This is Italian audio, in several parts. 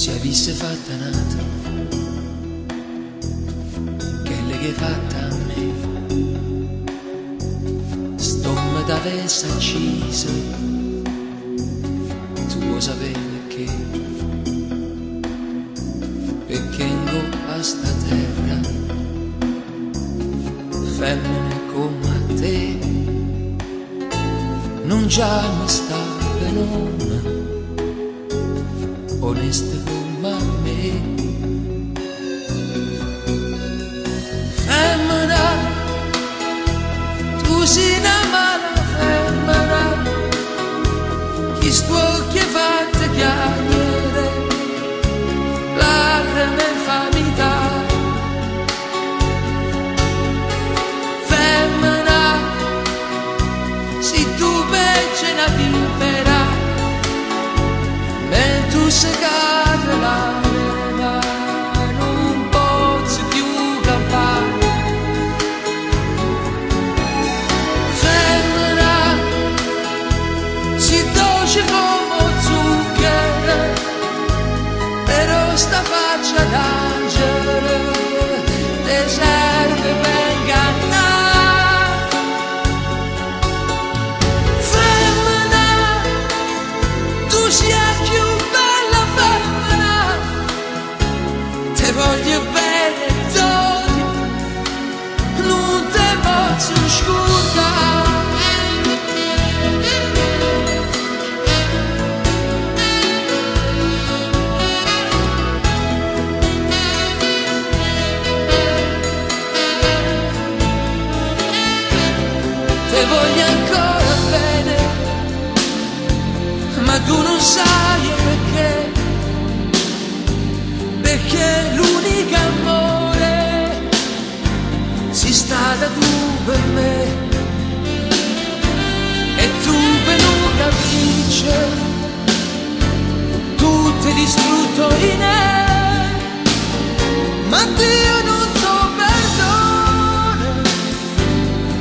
Se avesse fatta nata che le che fatta a me, sto me t'avesse accisa, tu vuoi sapere perché in coppa a sta terra femmine come a te non già mi sta benone, oneste come a me. Femmina, tu sei una mala femmina, chi stuocchi e fatte chiacchiere, lacrime e famiglia. Femmina, se tu becci una vipera, e tu sei cade l'anima, non posso più campare. Femmina, si dolce come zucchero, però sta faccia d'angelo te serve per ingannare. Femmina, tu sia più bella femmina, te voglio bene t'odio, non te posso scordare. Te voglio ancora bene, ma tu non sai perché l'unico amore sei stata tu per me, e tu per non capisci, tutto è distrutto in me, ma Dio non so perdone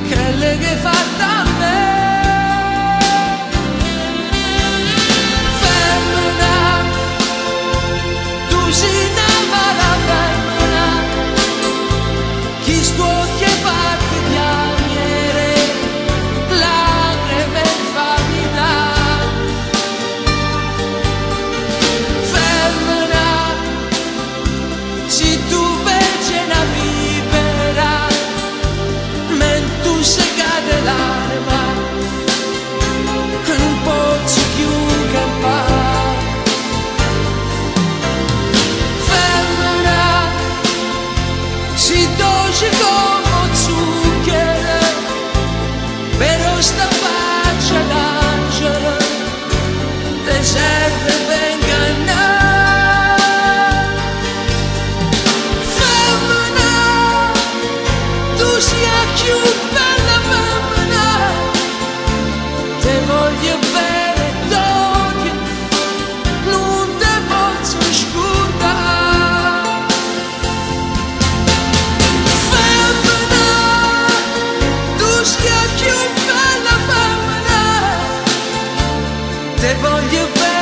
che le che fatta a me. Femmina, tu sei una mala femmina, chi stuocchi e fatti piangere, lacrime e famiglia. Femmina, se tu becci una vipera, tu sei cade l'anima, non posso più campare. Femmina, si dolce come zucchero, però sta faccia d'angelo te serve per ingannare. Femmina, tu sia più bella femmina, te voglio bene t'odio, non te posso scordare. Femmina, tu sia più bella femmina, te voglio bene.